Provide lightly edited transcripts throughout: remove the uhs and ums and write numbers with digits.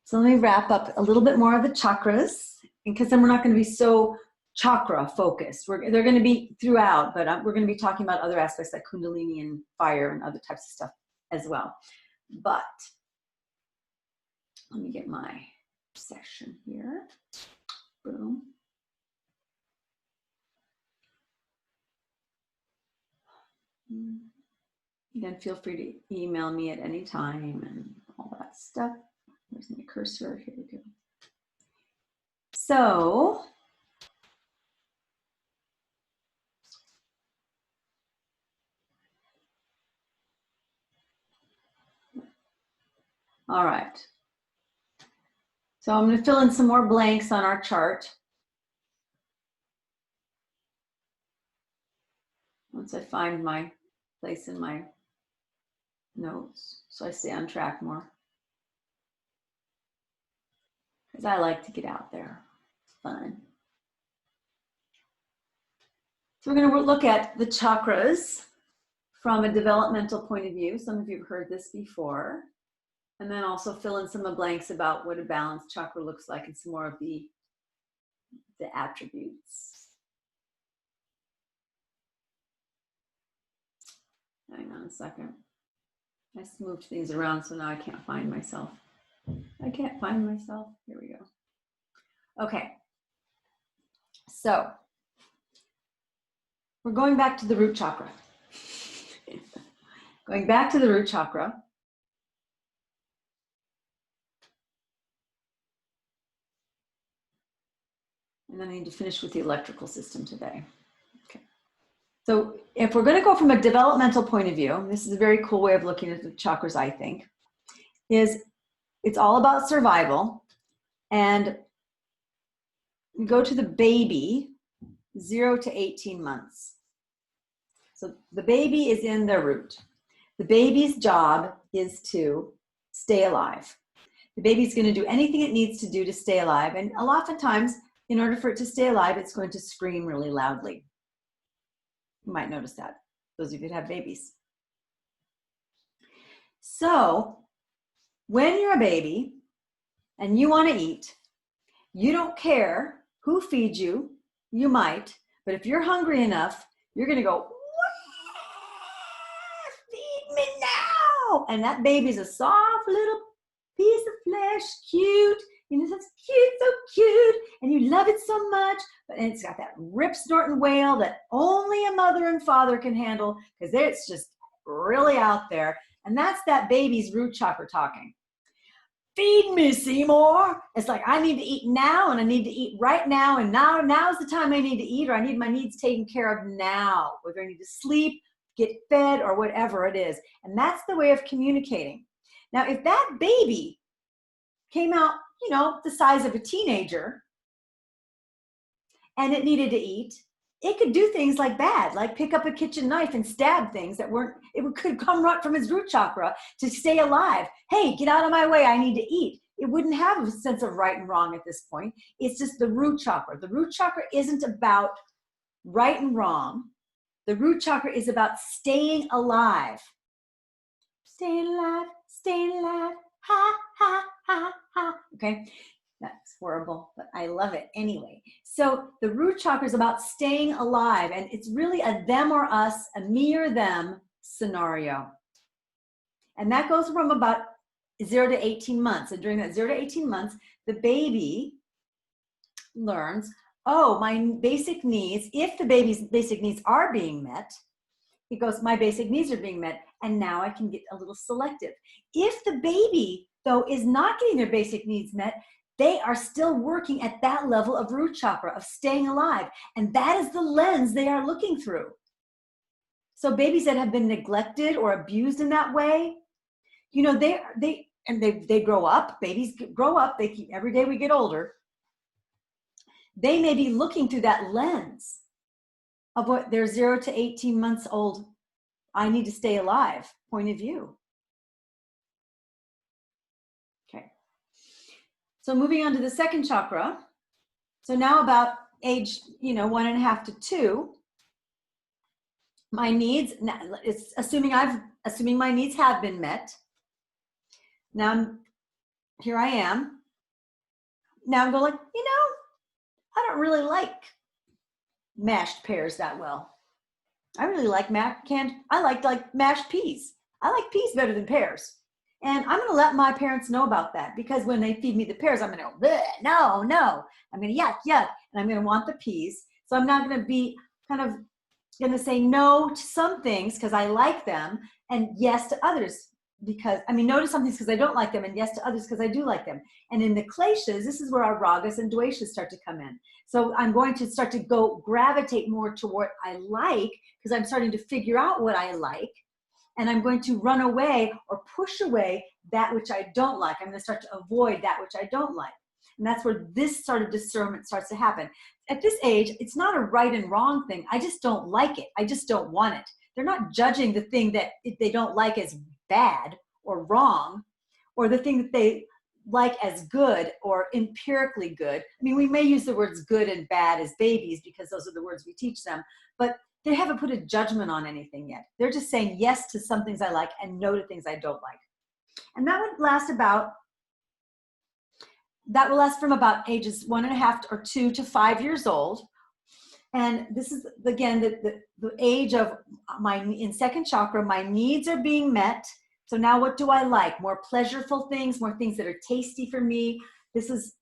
So let me wrap up a little bit more of the chakras, because then we're not going to be so chakra focused. They're going to be throughout, but we're going to be talking about other aspects like Kundalini and fire and other types of stuff as well. But let me get my session here. Boom. Again, feel free to email me at any time and all that stuff. There's my cursor. Here we go. So, all right. So I'm going to fill in some more blanks on our chart. Once I find my place in my notes, so I stay on track more. Because I like to get out there. It's fun. So we're going to look at the chakras from a developmental point of view. Some of you have heard this before. And then also fill in some of the blanks about what a balanced chakra looks like and some more of the attributes. Hang on a second. I just moved things around, so now I can't find myself. I can't find myself. Here we go. Okay. So we're going back to the root chakra. Going back to the root chakra. And then I need to finish with the electrical system today. Okay. So if we're going to go from a developmental point of view, this is a very cool way of looking at the chakras, I think, is it's all about survival. And we go to the baby, 0 to 18 months. So the baby is in their root. The baby's job is to stay alive. The baby's going to do anything it needs to do to stay alive. And a lot of times, in order for it to stay alive, it's going to scream really loudly. You might notice that, those of you that have babies. So when you're a baby and you want to eat, you don't care who feeds you. You might, but if you're hungry enough, you're going to go, feed me now. And that baby's a soft little piece of flesh, cute. You know, it's cute, so cute, and you love it so much, but it's got that rip, snort, and wail that only a mother and father can handle, because it's just really out there. And that's that baby's root chakra talking. Feed me, Seymour. It's like, I need to eat now, and I need to eat right now, and now's the time I need to eat, or I need my needs taken care of now, whether I need to sleep, get fed, or whatever it is. And that's the way of communicating. Now, if that baby came out, you know, the size of a teenager, and it needed to eat, it could do things like bad, like pick up a kitchen knife and stab things that weren't, it could come right from his root chakra to stay alive. Hey, get out of my way, I need to eat. It wouldn't have a sense of right and wrong at this point. It's just the root chakra. The root chakra isn't about right and wrong. The root chakra is about staying alive. Staying alive, ha, ha, ha, ha. Okay, that's horrible, but I love it anyway. So the root chakra is about staying alive, and it's really a them or us, a me or them scenario. And that goes from about 0 to 18 months. And during that 0 to 18 months, the baby learns, oh, my basic needs, if the baby's basic needs are being met, it goes, my basic needs are being met, and now I can get a little selective. If the baby, though, is not getting their basic needs met, they are still working at that level of root chakra, of staying alive. And that is the lens they are looking through. So babies that have been neglected or abused in that way, you know, they grow up, babies grow up, they keep, every day we get older, they may be looking through that lens of what their 0 to 18 months old, I need to stay alive point of view. Okay. So moving on to the second chakra. So now about age, 1.5 to 2, my needs, it's assuming my needs have been met. Now here I am. Now I'm going like, I don't really like mashed pears that well. I really like I like mashed peas. I like peas better than pears. And I'm going to let my parents know about that, because when they feed me the pears, I'm going to go, no, no. I'm going to yuck, yuck. And I'm going to want the peas. So I'm not going to be kind of going to say no to some things because I like them, and yes to others because, no to some things because I don't like them, and yes to others because I do like them. And in the kleshas, this is where our ragas and dveshas start to come in. So I'm going to start to gravitate more to what I like, because I'm starting to figure out what I like. And I'm going to run away or push away that which I don't like. I'm going to start to avoid that which I don't like. And that's where this sort of discernment starts to happen. At this age, it's not a right and wrong thing. I just don't like it. I just don't want it. They're not judging the thing that they don't like as bad or wrong, or the thing that they like as good or empirically good. We may use the words good and bad as babies because those are the words we teach them, but they haven't put a judgment on anything yet. They're just saying yes to some things I like and no to things I don't like. And that will last from about ages 1.5 or 2 to 5 years old. And this is, again, the age of in second chakra, my needs are being met. So now what do I like? More pleasurable things, more things that are tasty for me. This is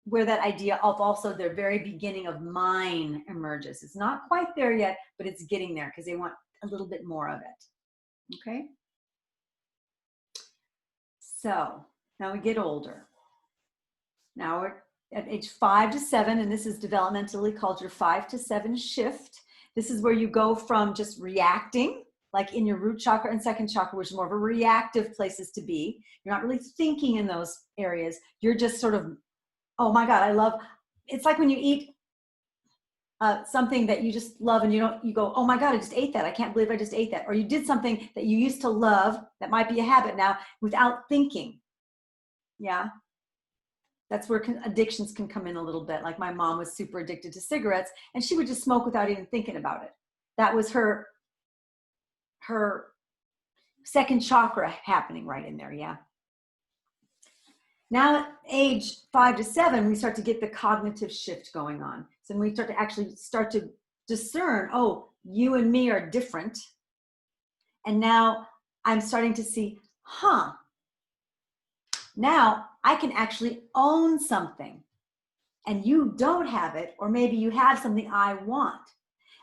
where that idea of also the very beginning of mine emerges. It's not quite there yet, but it's getting there because they want a little bit more of it. Okay? So now we get older. Now we're at age 5 to 7, and this is developmentally called your 5 to 7 shift. This is where you go from just reacting, like in your root chakra and second chakra, which is more of a reactive places to be. You're not really thinking in those areas. You're just sort of, oh my God, it's like when you eat something that you just love and you go, oh my God, I just ate that. I can't believe I just ate that. Or you did something that you used to love that might be a habit now without thinking. Yeah. That's where addictions can come in a little bit. Like my mom was super addicted to cigarettes, and she would just smoke without even thinking about it. That was her second chakra happening right in there. Yeah. Now at age 5 to 7, we start to get the cognitive shift going on. So we start to discern, oh, you and me are different. And now I'm starting to see, now I can actually own something, and you don't have it, or maybe you have something I want.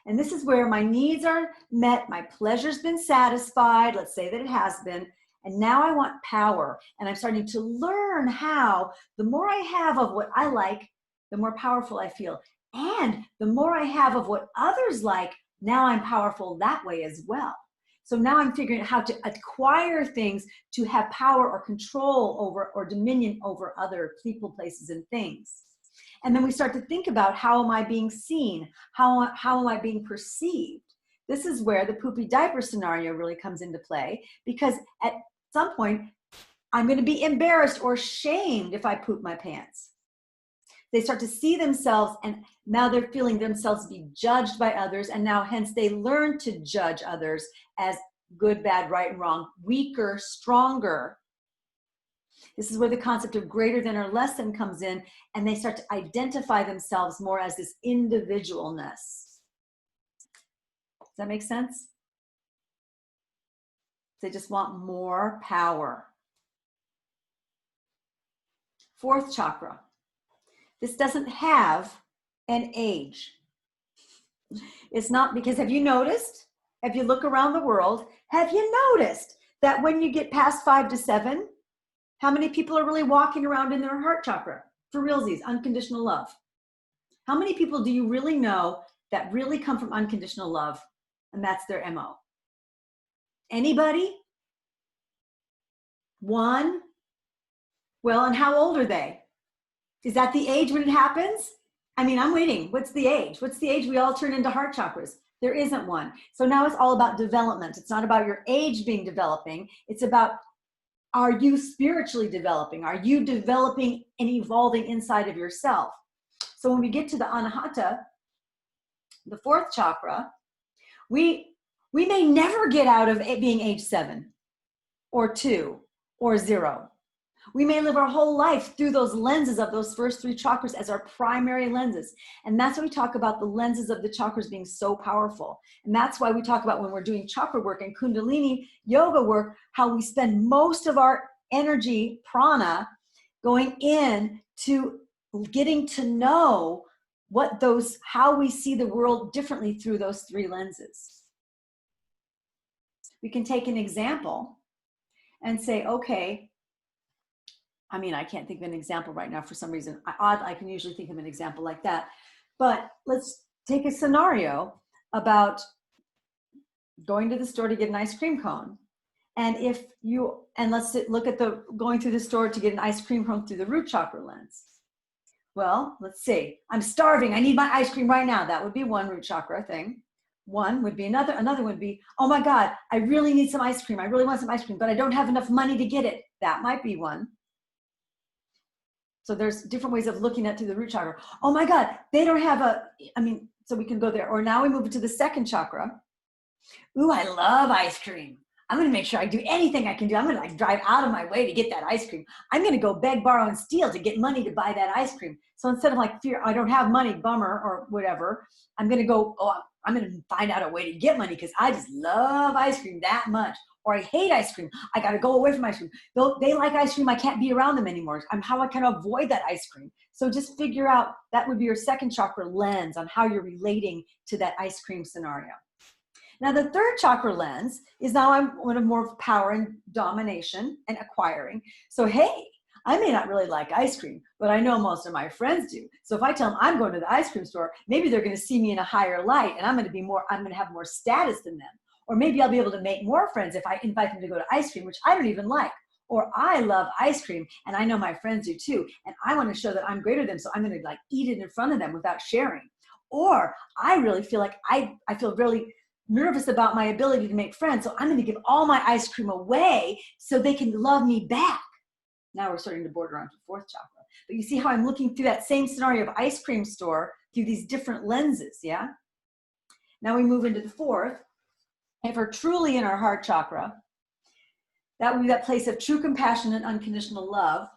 And this is where my needs are met, my pleasure's been satisfied, let's say that it has been, and now I want power. And I'm starting to learn how the more I have of what I like, the more powerful I feel. And the more I have of what others like, now I'm powerful that way as well. So now I'm figuring out how to acquire things to have power or control over or dominion over other people, places, and things. And then we start to think about, how am I being seen? How am I being perceived? This is where the poopy diaper scenario really comes into play, because at some point, I'm going to be embarrassed or shamed if I poop my pants. They start to see themselves, and now they're feeling themselves be judged by others, and now hence they learn to judge others as good, bad, right, and wrong, weaker, stronger. This is where the concept of greater than or less than comes in, and they start to identify themselves more as this individualness. Does that make sense? They just want more power. Fourth chakra. This doesn't have an age. It's not, because have you noticed, if you look around the world, have you noticed that when you get past 5 to 7, how many people are really walking around in their heart chakra? For realsies, unconditional love. How many people do you really know that really come from unconditional love, and that's their MO? Anybody? One? Well, and how old are they? Is that the age when it happens? I'm waiting. What's the age? What's the age we all turn into heart chakras? There isn't one. So now it's all about development. It's not about your age being developing. It's about, are you spiritually developing? Are you developing and evolving inside of yourself? So when we get to the Anahata, the fourth chakra, we may never get out of it being age 7 or 2 or 0. We may live our whole life through those lenses of those first 3 chakras as our primary lenses. And that's why we talk about the lenses of the chakras being so powerful. And that's why we talk about when we're doing chakra work and Kundalini yoga work, how we spend most of our energy, prana, going in to getting to know how we see the world differently through those 3 lenses. We can take an example and say, okay, I mean, I can't think of an example right now for some reason. I can usually think of an example like that. But let's take a scenario about going to the store to get an ice cream cone. And let's look at going through the store to get an ice cream cone through the root chakra lens. Well, let's see. I'm starving. I need my ice cream right now. That would be one root chakra thing. One would be another would be, oh my God, I really need some ice cream. I really want some ice cream, but I don't have enough money to get it. That might be one. So there's different ways of looking at through the root chakra. Oh my God, they don't have so we can go there. Or now we move into the second chakra. Ooh, I love ice cream. I'm going to make sure I do anything I can do. I'm going to like drive out of my way to get that ice cream. I'm going to go beg, borrow, and steal to get money to buy that ice cream. So instead of like fear, I don't have money, bummer, or whatever, I'm going to go, I'm going to find out a way to get money because I just love ice cream that much. Or I hate ice cream. I got to go away from ice cream. They like ice cream. I can't be around them anymore. How I can avoid that ice cream. So just figure out, that would be your second chakra lens on how you're relating to that ice cream scenario. Now the third chakra lens is now I'm one of more power and domination and acquiring. So, hey, I may not really like ice cream, but I know most of my friends do. So if I tell them I'm going to the ice cream store, maybe they're going to see me in a higher light and I'm going to have more status than them. Or maybe I'll be able to make more friends if I invite them to go to ice cream, which I don't even like. Or I love ice cream and I know my friends do too. And I want to show that I'm greater than them. So I'm going to like eat it in front of them without sharing. Or I really feel like I feel really nervous about my ability to make friends. So I'm going to give all my ice cream away so they can love me back. Now we're starting to border onto fourth chakra. But you see how I'm looking through that same scenario of ice cream store through these different lenses, yeah? Now we move into the fourth. If we're truly in our heart chakra, that would be that place of true compassion and unconditional love,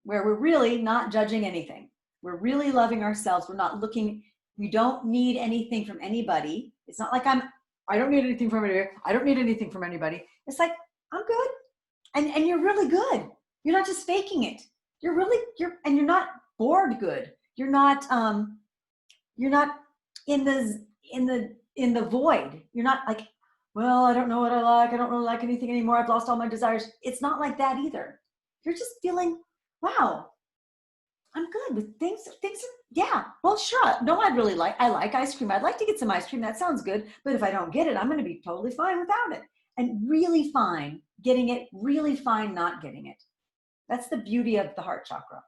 where we're really not judging anything. We're really loving ourselves. We don't need anything from anybody. It's not like I don't need anything from anybody. I don't need anything from anybody. It's like, I'm good. And you're really good. You're not just faking it. You're not bored good. You're not in the void. You're not like, well, I don't know what I like. I don't really like anything anymore. I've lost all my desires. It's not like that either. You're just feeling, wow, I'm good with things. Yeah, well, sure. No, I like ice cream. I'd like to get some ice cream. That sounds good. But if I don't get it, I'm going to be totally fine without it. And really fine getting it, really fine not getting it. That's the beauty of the heart chakra.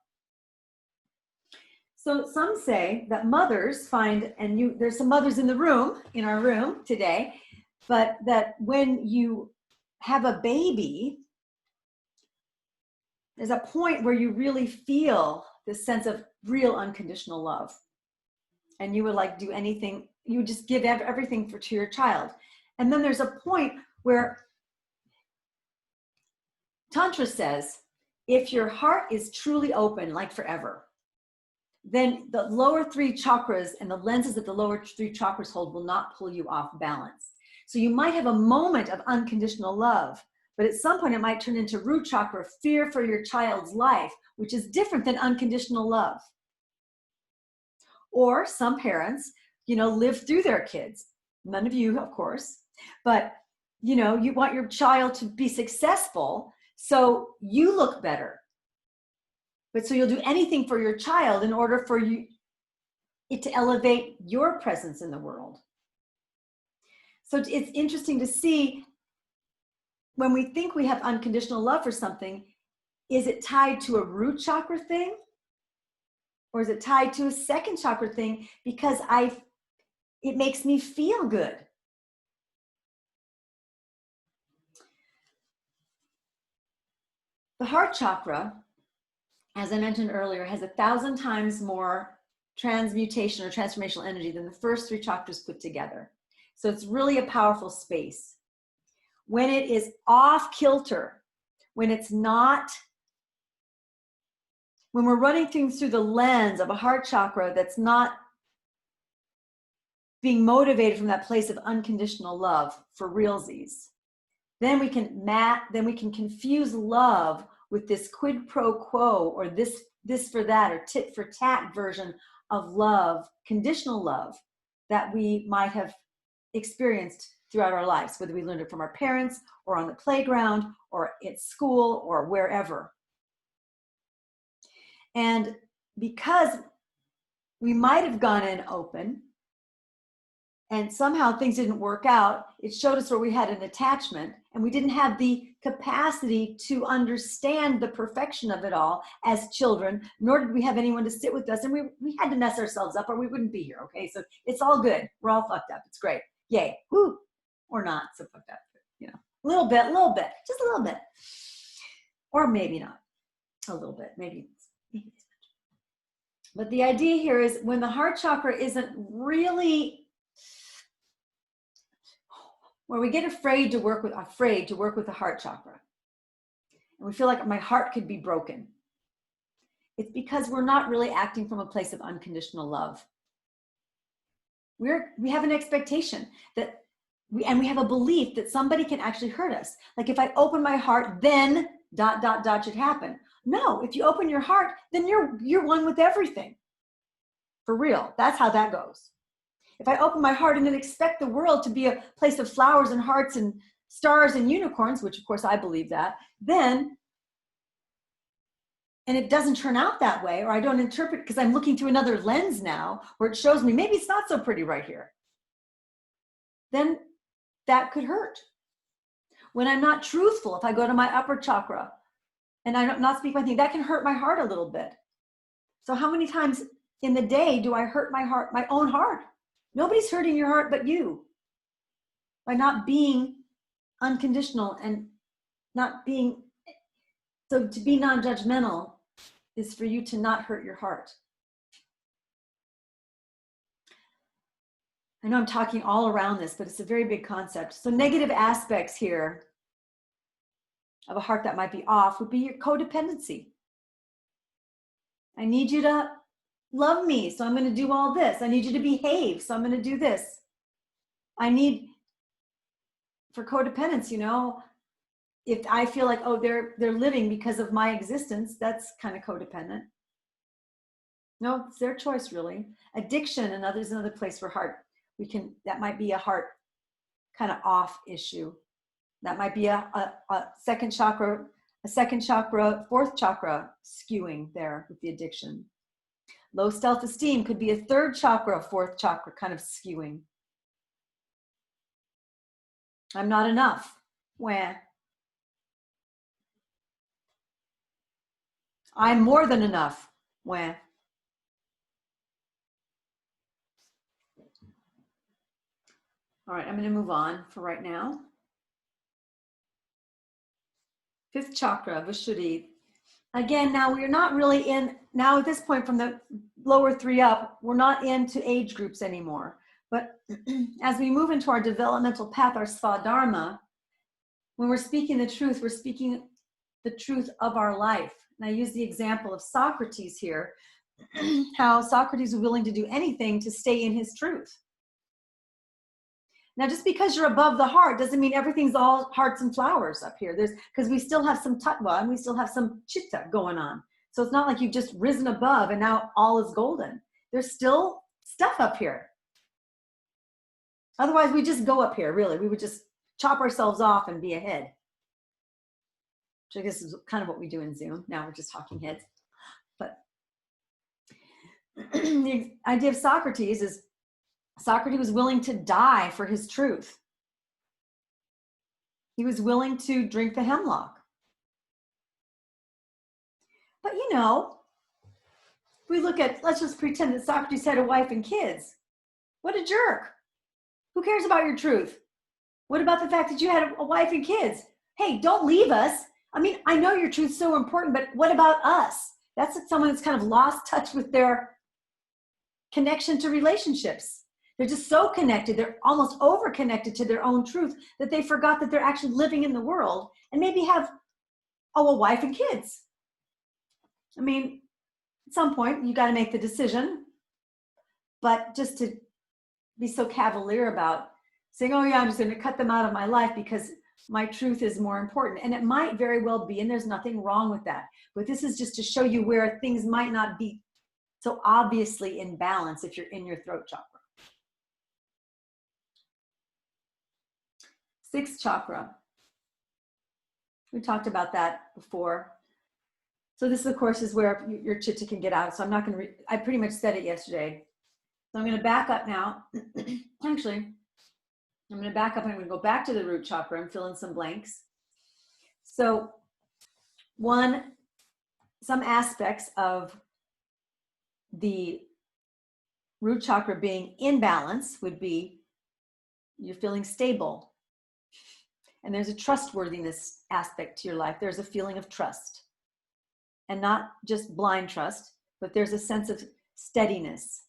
So some say that mothers find, and there's some mothers in our room today, but that when you have a baby, there's a point where you really feel this sense of real unconditional love. And you would like do anything, you would just give everything to your child. And then there's a point where Tantra says, if your heart is truly open, like forever, then the lower 3 chakras and the lenses that the lower 3 chakras hold will not pull you off balance. So you might have a moment of unconditional love, but at some point it might turn into root chakra, fear for your child's life, which is different than unconditional love. Or some parents, live through their kids. None of you, of course, but you want your child to be successful, so you look better. But so you'll do anything for your child in order for it to elevate your presence in the world. So it's interesting to see when we think we have unconditional love for something, is it tied to a root chakra thing? Or is it tied to a second chakra thing because it makes me feel good? The heart chakra, as I mentioned earlier, has 1,000 times more transmutation or transformational energy than the first 3 chakras put together. So it's really a powerful space. When it is off kilter, when it's not when we're running things through the lens of a heart chakra that's not being motivated from that place of unconditional love for realsies, then we can confuse love with this quid pro quo, or this for that, or tit for tat version of love, conditional love, that we might have experienced throughout our lives, whether we learned it from our parents or on the playground or at school or wherever. And because we might have gone in open and somehow things didn't work out, it showed us where we had an attachment, and we didn't have the capacity to understand the perfection of it all as children, nor did we have anyone to sit with us. And we had to mess ourselves up or we wouldn't be here. Okay. So it's all good. We're all fucked up. It's great. Yay. Woo. Or not so fucked up. You know, a little bit, just a little bit. Or maybe not a little bit, maybe. But the idea here is when the heart chakra isn't really, where we get afraid to work with the heart chakra, and we feel like my heart could be broken, it's because we're not really acting from a place of unconditional love. We have an expectation that we have a belief that somebody can actually hurt us. Like, if I open my heart, then ... should happen. No, if you open your heart, then you're one with everything. For real. That's how that goes. If I open my heart and then expect the world to be a place of flowers and hearts and stars and unicorns, which of course I believe that, then, and it doesn't turn out that way, or I don't interpret because I'm looking through another lens now where it shows me maybe it's not so pretty right here, then that could hurt. When I'm not truthful, if I go to my upper chakra and I don't not speak my thing, that can hurt my heart a little bit. So how many times in the day do I hurt my heart, my own heart? Nobody's hurting your heart but you, by not being unconditional and not being. So to be non-judgmental is for you to not hurt your heart. I know I'm talking all around this, but it's a very big concept. So negative aspects here of a heart that might be off would be your codependency. I need you to love me, so I'm going to do all this. I need you to behave, so I'm going to do this. I need, for codependence, you know, if I feel like, oh, they're living because of my existence, that's kind of codependent. No, it's their choice, really. Addiction, and others, another place for heart. That might be a heart kind of off issue. That might be a second chakra, fourth chakra skewing there with the addiction. Low self-esteem could be a third chakra, fourth chakra kind of skewing. I'm not enough. Wah. I'm more than enough. Wah. All right, I'm going to move on for right now. Fifth chakra, Vishuddhi. Again, now we're not really now at this point from the lower three up, we're not into age groups anymore. But as we move into our developmental path, our Svadharma, when we're speaking the truth, we're speaking the truth of our life. And I use the example of Socrates here, how Socrates was willing to do anything to stay in his truth. Now, just because you're above the heart doesn't mean everything's all hearts and flowers up here. Because we still have some tattva and we still have some chitta going on. So it's not like you've just risen above and now all is golden. There's still stuff up here. Otherwise, we just go up here, really. We would just chop ourselves off and be ahead. Which I guess is kind of what we do in Zoom. Now we're just talking heads. But the idea of Socrates is Socrates was willing to die for his truth. He was willing to drink the hemlock. But you know, if we look at, let's just pretend that Socrates had a wife and kids. What a jerk. Who cares about your truth? What about the fact that you had a wife and kids? Hey, don't leave us. I mean, I know your truth's so important, but what about us? That's someone that's kind of lost touch with their connection to relationships. They're just so connected. They're almost over-connected to their own truth that they forgot that they're actually living in the world and maybe have, a wife and kids. I mean, At some point, you got to make the decision. But just to be so cavalier about saying, oh yeah, I'm just going to cut them out of my life because my truth is more important. And it might very well be, and there's nothing wrong with that. But this is just to show you where things might not be so obviously in balance if you're in your throat chakra. Sixth chakra. We talked about that before. So this, of course, is where your chitta can get out. So I'm not going to, I pretty much said it yesterday. So I'm going to back up now. Actually, I'm going to back up and I'm going to go back to the root chakra and fill in some blanks. So some aspects of the root chakra being in balance would be you're feeling stable. And there's a trustworthiness aspect to your life. There's a feeling of trust. And not just blind trust, but there's a sense of steadiness.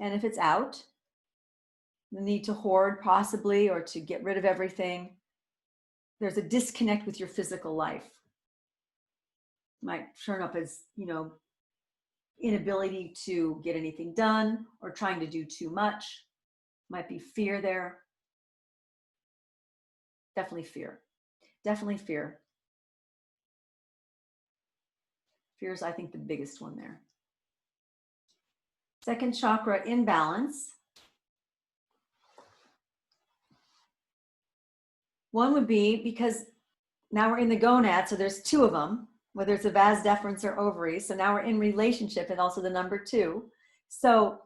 And if it's out, the need to hoard possibly, or to get rid of everything, there's a disconnect with your physical life. Might turn up as, inability to get anything done or trying to do too much. Might be fear there. Definitely fear. Definitely fear. Fear is, I think, the biggest one there. Second chakra, imbalance. One would be, because now we're in the gonad, so there's two of them, whether it's a vas deferens or ovaries. So now we're in relationship, and also the number 2. So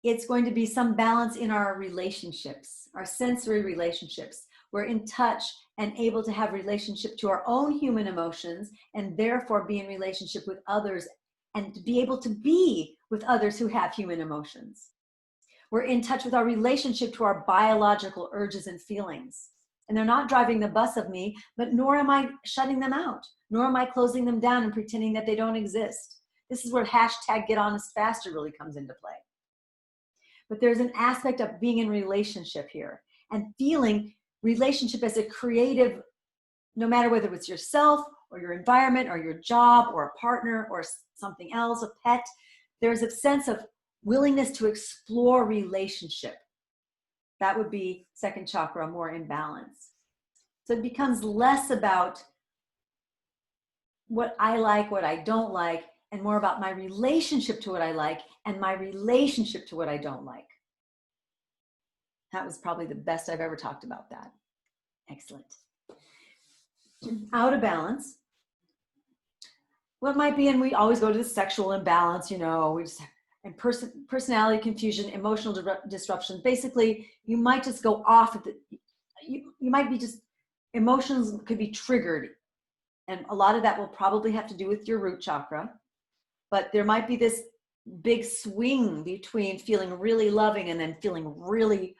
it's going to be some balance in our relationships, our sensory relationships. We're in touch and able to have relationship to our own human emotions, and therefore be in relationship with others, and to be able to be with others who have human emotions. We're in touch with our relationship to our biological urges and feelings. And they're not driving the bus of me, but nor am I shutting them out, nor am I closing them down and pretending that they don't exist. This is where #GetHonestFaster really comes into play. But there's an aspect of being in relationship here and feeling relationship as a creative, no matter whether it's yourself or your environment or your job or a partner or something else, a pet, there's a sense of willingness to explore relationship. That would be second chakra, more in balance. So it becomes less about what I like, what I don't like, and more about my relationship to what I like and my relationship to what I don't like. That was probably the best I've ever talked about that. Excellent. Out of balance. What might be, and we always go to the sexual imbalance, we just, and personality confusion, emotional disruption. Basically, you might just go off of you might be just, emotions could be triggered. And a lot of that will probably have to do with your root chakra. But there might be this big swing between feeling really loving and then feeling really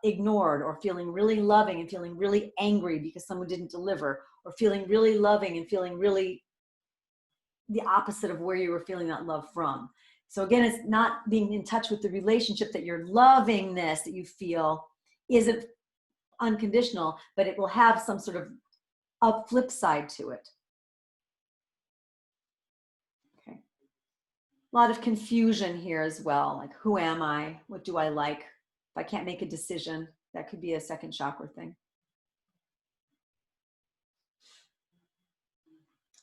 ignored, or feeling really loving and feeling really angry because someone didn't deliver, or feeling really loving and feeling really the opposite of where you were feeling that love from. So again, it's not being in touch with the relationship that your lovingness that you feel isn't unconditional, but it will have some sort of a flip side to it. Okay. A lot of confusion here as well. Like, who am I? What do I like? If I can't make a decision, that could be a second chakra thing.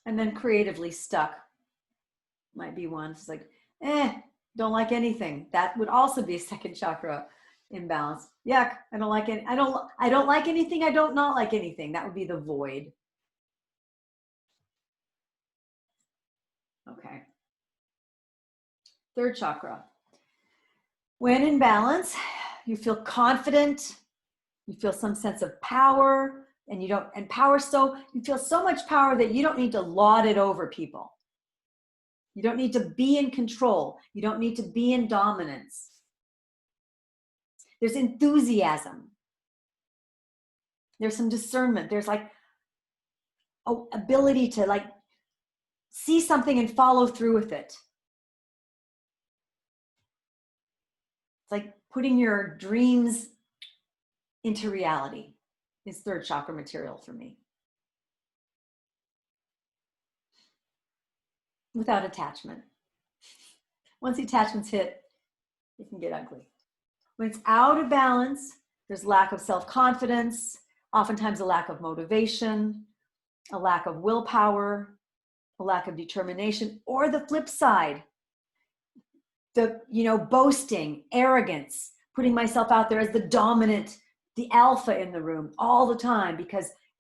And then creatively stuck might be one. It's like, don't like anything. That would also be a second chakra imbalance. Yuck, I don't like any, I don't like anything, I don't not like anything. That would be the void. Okay. Third chakra. When in balance, you feel confident, you feel some sense of power, and you feel so much power that you don't need to laud it over people. You don't need to be in control. You don't need to be in dominance. There's enthusiasm. There's some discernment. There's like ability to like see something and follow through with it. It's like putting your dreams into reality is third chakra material for me. without attachment. Once the attachments hit, it can get ugly. When it's out of balance, there's lack of self-confidence, oftentimes a lack of motivation, a lack of willpower, a lack of determination, or the flip side, the, boasting, arrogance, putting myself out there as the dominant, the alpha in the room all the time,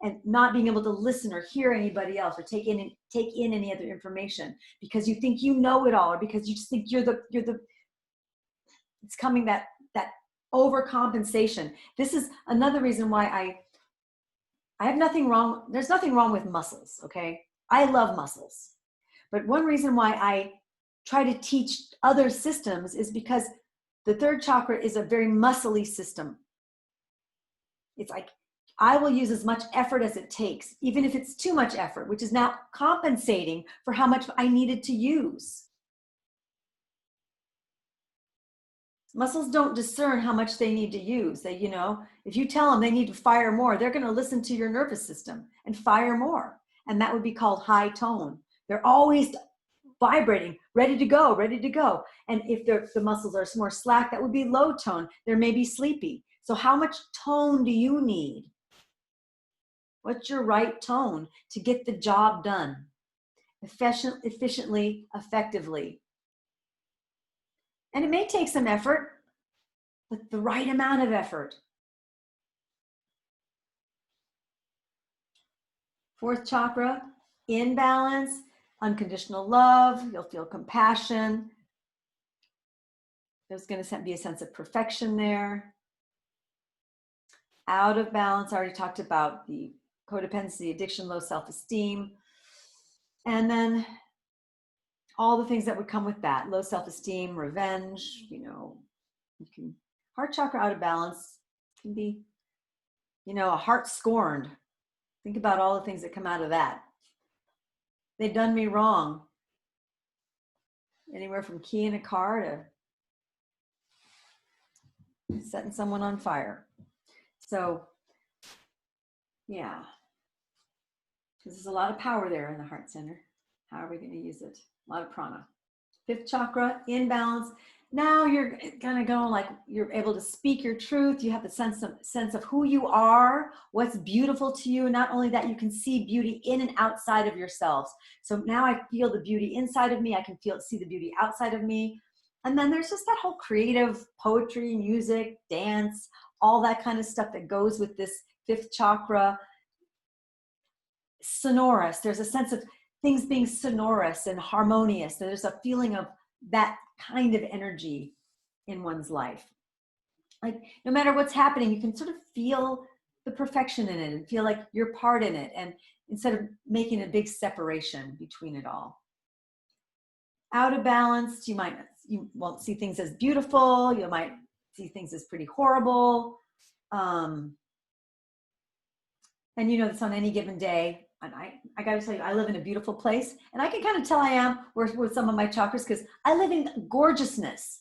and not being able to listen or hear anybody else or take in any other information because you think you know it all, or because you just think you're the it's coming that overcompensation. This is another reason why I have nothing wrong. There's nothing wrong with muscles. Okay. I love muscles, but one reason why I try to teach other systems is because the third chakra is a very muscly system. It's like, I will use as much effort as it takes, even if it's too much effort, which is now compensating for how much I needed to use. Muscles don't discern how much they need to use. They, if you tell them they need to fire more, they're going to listen to your nervous system and fire more. And that would be called high tone. They're always vibrating, ready to go, ready to go. And if the muscles are more slack, that would be low tone. They're maybe sleepy. So how much tone do you need? What's your right tone to get the job done efficiently, effectively? And it may take some effort, but the right amount of effort. Fourth chakra, in balance, unconditional love. You'll feel compassion. There's going to be a sense of perfection there. Out of balance, I already talked about the codependency, addiction, low self-esteem. And then all the things that would come with that, low self-esteem, revenge, heart chakra out of balance can be, a heart scorned. Think about all the things that come out of that. They've done me wrong. Anywhere from keying a car to setting someone on fire. So, yeah. There's a lot of power there in the heart center. How are we going to use it? A lot of prana. Fifth chakra, in balance. Now you're going to go like you're able to speak your truth. You have the sense of who you are, what's beautiful to you. Not only that, you can see beauty in and outside of yourselves. So now I feel the beauty inside of me. I can see the beauty outside of me. And then there's just that whole creative poetry, music, dance, all that kind of stuff that goes with this fifth chakra. Sonorous. There's a sense of things being sonorous and harmonious. There's a feeling of that kind of energy in one's life. Like no matter what's happening, you can sort of feel the perfection in it and feel like you're part in it, and instead of making a big separation between it all. Out of balance, you won't see things as beautiful. You might see things as pretty horrible. And this on any given day. And I got to tell you, I live in a beautiful place, and I can kind of tell I am with some of my chakras because I live in gorgeousness.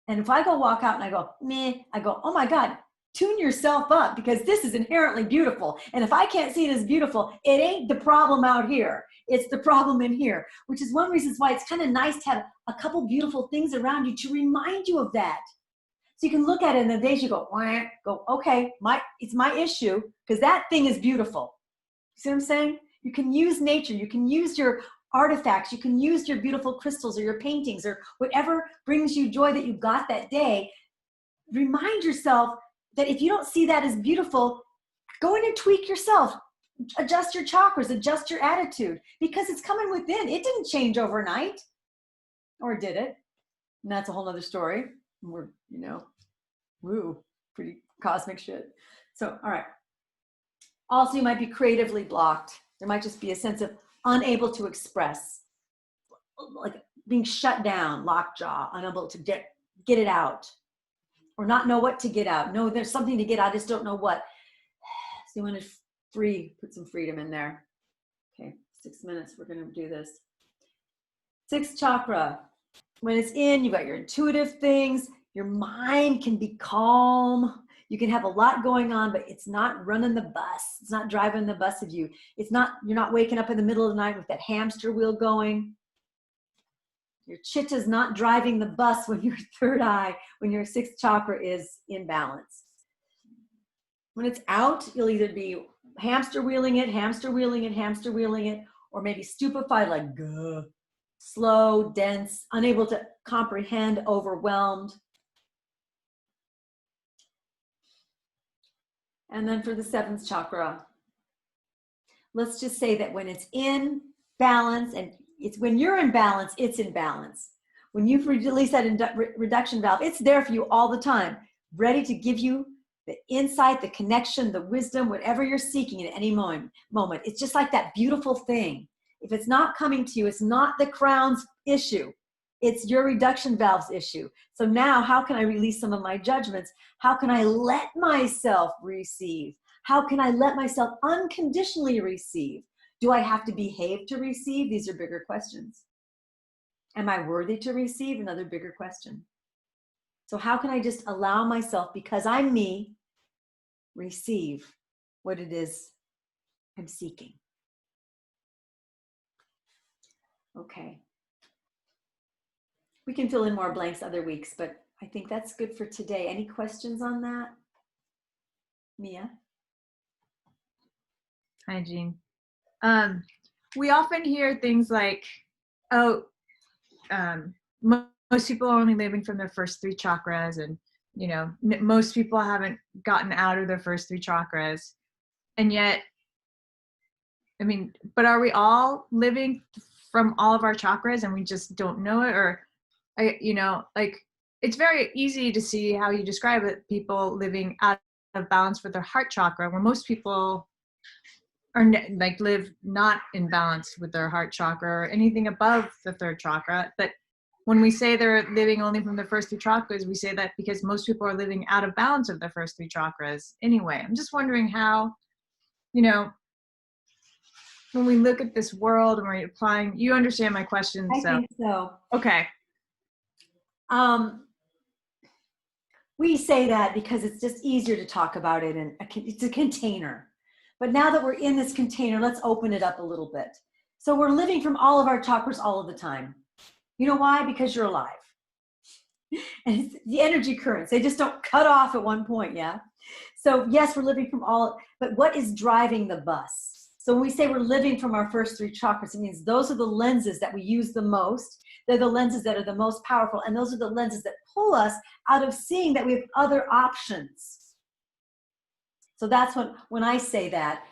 And if I go walk out and I go, meh, I go, oh my God, tune yourself up because this is inherently beautiful. And if I can't see it as beautiful, it ain't the problem out here. It's the problem in here, which is one reason why it's kind of nice to have a couple beautiful things around you to remind you of that. So you can look at it in the days you go, okay, it's my issue because that thing is beautiful. You see what I'm saying? You can use nature. You can use your artifacts. You can use your beautiful crystals or your paintings or whatever brings you joy that you got that day. Remind yourself that if you don't see that as beautiful, go in and tweak yourself. Adjust your chakras, adjust your attitude because it's coming within. It didn't change overnight. Or did it? And that's a whole nother story. We're, pretty cosmic shit. So, all right. Also, you might be creatively blocked. There might just be a sense of unable to express, like being shut down, lockjaw, unable to get it out, or not know what to get out. No, there's something to get out, I just don't know what. So you want to put some freedom in there. Okay, 6 minutes, we're going to do this. Sixth chakra. When it's in, you've got your intuitive things. Your mind can be calm. You can have a lot going on, but it's not running the bus. It's not driving the bus of you. You're not waking up in the middle of the night with that hamster wheel going. Your chitta's not driving the bus when your third eye, when your sixth chakra is in balance. When it's out, you'll either be hamster wheeling it, hamster wheeling it, hamster wheeling it, or maybe stupefied, like slow, dense, unable to comprehend, overwhelmed. And then for the seventh chakra, let's just say that when it's in balance, and it's when you're in balance, it's in balance. When you've released that reduction valve, it's there for you all the time, ready to give you the insight, the connection, the wisdom, whatever you're seeking at any moment. It's just like that beautiful thing. If it's not coming to you, it's not the crown's issue. It's your reduction valve's issue. So now, how can I release some of my judgments? How can I let myself receive? How can I let myself unconditionally receive? Do I have to behave to receive? These are bigger questions. Am I worthy to receive? Another bigger question. So how can I just allow myself, because I'm me, receive what it is I'm seeking? Okay. We can fill in more blanks other weeks, but I think that's good for today. Any questions on that? Mia? Hi, Jean. We often hear things like, oh, most people are only living from their first three chakras, and you know, most people haven't gotten out of their first three chakras. And yet, I mean, but are we all living from all of our chakras and we just don't know it? Or, you know, like, it's very easy to see how you describe it, people living out of balance with their heart chakra, where most people are like live not in balance with their heart chakra or anything above the third chakra. But when we say they're living only from the first three chakras, we say that because most people are living out of balance of their first three chakras anyway. I'm just wondering how, you know, when we look at this world and we're applying, you understand my question? I think so. Okay. We say that because it's just easier to talk about it, and it's a container. But now that we're in this container, let's open it up a little bit. So we're living from all of our chakras all of the time. You know why? Because you're alive. And it's the energy currents, they just don't cut off at one point, yeah? So yes, we're living from all, but what is driving the bus? So when we say we're living from our first three chakras, it means those are the lenses that we use the most. They're the lenses that are the most powerful, and those are the lenses that pull us out of seeing that we have other options. So that's when I say that,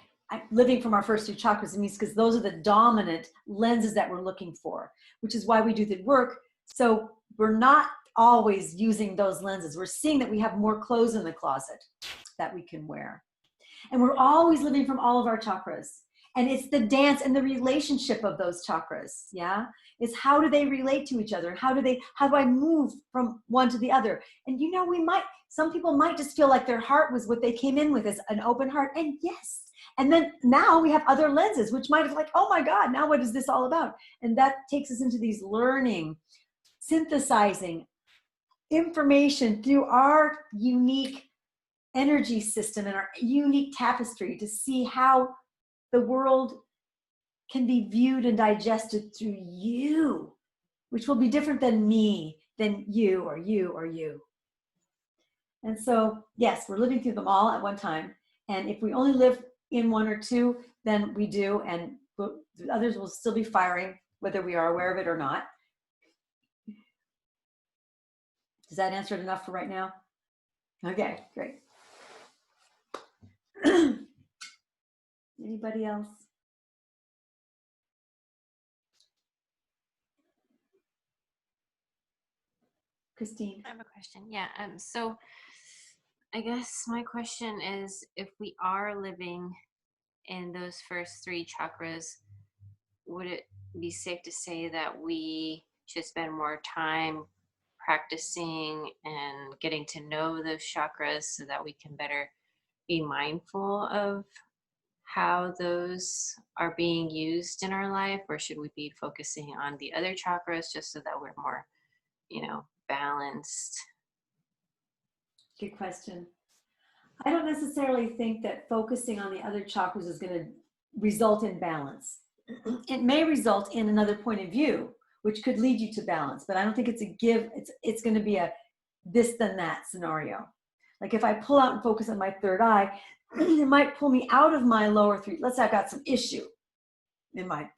living from our first two chakras, it means because those are the dominant lenses that we're looking for, which is why we do the work. So we're not always using those lenses. We're seeing that we have more clothes in the closet that we can wear. And we're always living from all of our chakras. And it's the dance and the relationship of those chakras, yeah? It's how do they relate to each other? How do I move from one to the other? And you know, some people might just feel like their heart was what they came in with, as an open heart, and yes. And then now we have other lenses, which might have like, oh my God, now what is this all about? And that takes us into these learning, synthesizing information through our unique energy system and our unique tapestry to see how the world can be viewed and digested through you, which will be different than me, than you or you or you. And so, yes, we're living through them all at one time. And if we only live in one or two, then we do, and the others will still be firing, whether we are aware of it or not. Does that answer it enough for right now? Okay, great. Anybody else? Christine. I have a question. Yeah. So I guess my question is, if we are living in those first three chakras, would it be safe to say that we should spend more time practicing and getting to know those chakras so that we can better be mindful of how those are being used in our life? Or should we be focusing on the other chakras just so that we're more, balanced? Good question. I don't necessarily think that focusing on the other chakras is going to result in balance. It may result in another point of view, which could lead you to balance. But I don't think it's a give. It's going to be a this then that scenario. Like if I pull out and focus on my third eye, it might pull me out of my lower three. Let's say I've got some issue in my,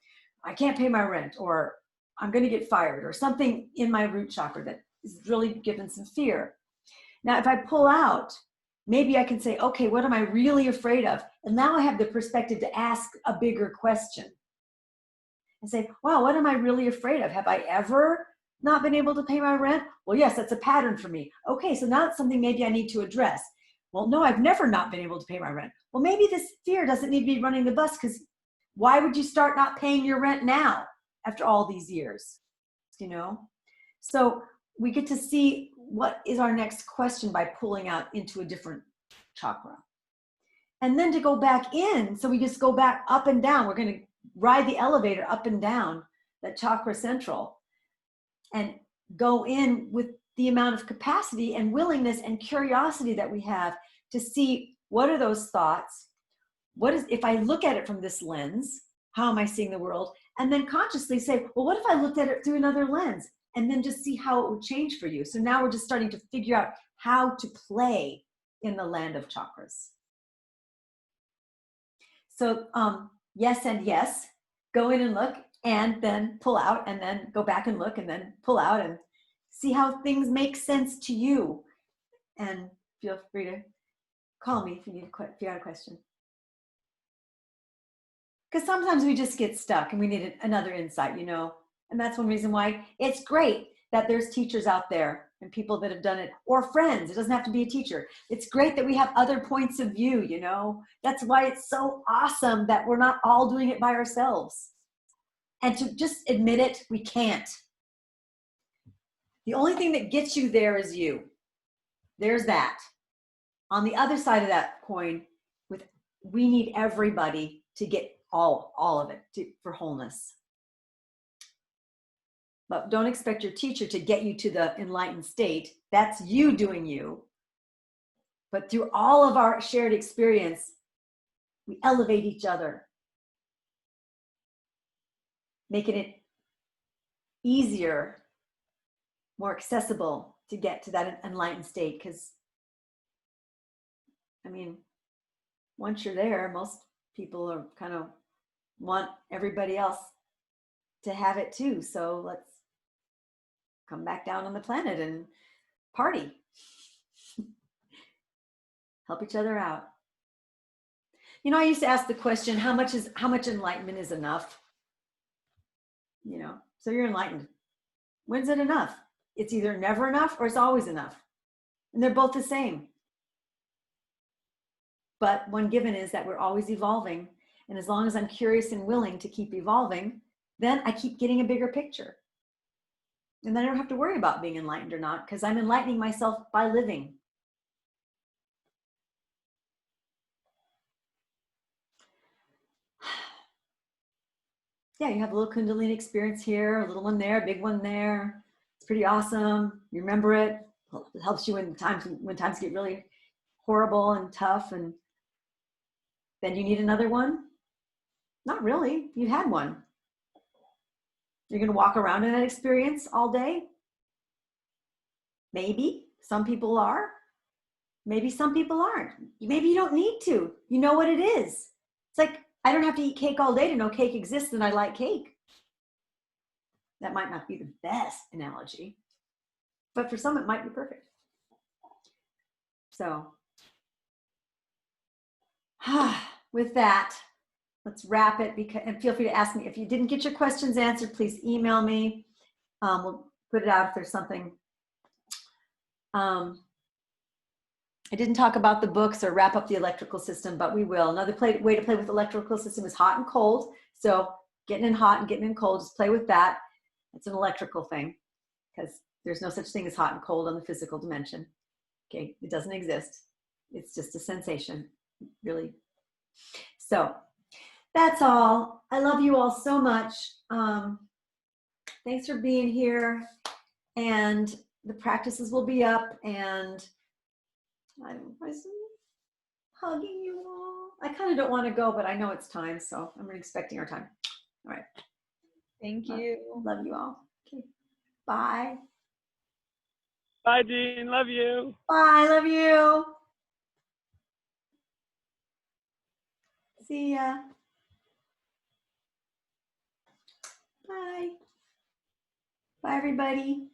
I can't pay my rent, or I'm going to get fired, or something in my root chakra that is really given some fear. Now, if I pull out, maybe I can say, okay, what am I really afraid of? And now I have the perspective to ask a bigger question and say, wow, what am I really afraid of? Have I ever not been able to pay my rent? Well, yes, that's a pattern for me. Okay, so now it's something maybe I need to address. Well, no, I've never not been able to pay my rent. Well, maybe this fear doesn't need to be running the bus, because why would you start not paying your rent now after all these years? You know? So we get to see what is our next question by pulling out into a different chakra. And then to go back in, so we just go back up and down. We're going to ride the elevator up and down that chakra central and go in with the amount of capacity and willingness and curiosity that we have to see what are those thoughts. What is, if I look at it from this lens, how am I seeing the world? And then consciously say, well, what if I looked at it through another lens? And then just see how it would change for you. So now we're just starting to figure out how to play in the land of chakras. So yes and yes, go in and look, and then pull out, and then go back and look, and then pull out, and see how things make sense to you. And feel free to call me if you have a question. Because sometimes we just get stuck and we need another insight, you know. And that's one reason why it's great that there's teachers out there and people that have done it, or friends. It doesn't have to be a teacher. It's great that we have other points of view, you know. That's why it's so awesome that we're not all doing it by ourselves. And to just admit it, we can't. The only thing that gets you there is you. There's that. On the other side of that coin, we need everybody to get all of it for wholeness. But don't expect your teacher to get you to the enlightened state. That's you doing you. But through all of our shared experience, we elevate each other, making it easier, more accessible to get to that enlightened state. Because, I mean, once you're there, most people are kind of want everybody else to have it too. So let's come back down on the planet and party. Help each other out. You know, I used to ask the question, how much enlightenment is enough? You know, so you're enlightened. When's it enough? It's either never enough or it's always enough. And they're both the same. But one given is that we're always evolving. And as long as I'm curious and willing to keep evolving, then I keep getting a bigger picture. And then I don't have to worry about being enlightened or not, because I'm enlightening myself by living. Yeah, you have a little Kundalini experience here, a little one there, a big one there. It's pretty awesome. You remember it. It helps you when times get really horrible and tough, and then you need another one. Not really. You had one. You're going to walk around in that experience all day? Maybe. Some people are. Maybe some people aren't. Maybe you don't need to. You know what it is. It's like, I don't have to eat cake all day to know cake exists and I like cake. That might not be the best analogy, but for some it might be perfect. So, with that, let's wrap it. And feel free to ask me. If you didn't get your questions answered, please email me. We'll put it out if there's something. I didn't talk about the books or wrap up the electrical system, but we will. Another way to play with the electrical system is hot and cold. So getting in hot and getting in cold, just play with that. It's an electrical thing, because there's no such thing as hot and cold on the physical dimension. Okay, it doesn't exist. It's just a sensation, really. So that's all. I love you all so much. Thanks for being here. And the practices will be up, and I'm hugging you all. I kind of don't want to go, but I know it's time, so I'm expecting our time. All right. Thank you. Love you all. Okay. Bye. Bye, Jean. Love you. Bye. Love you. See ya. Bye. Bye, everybody.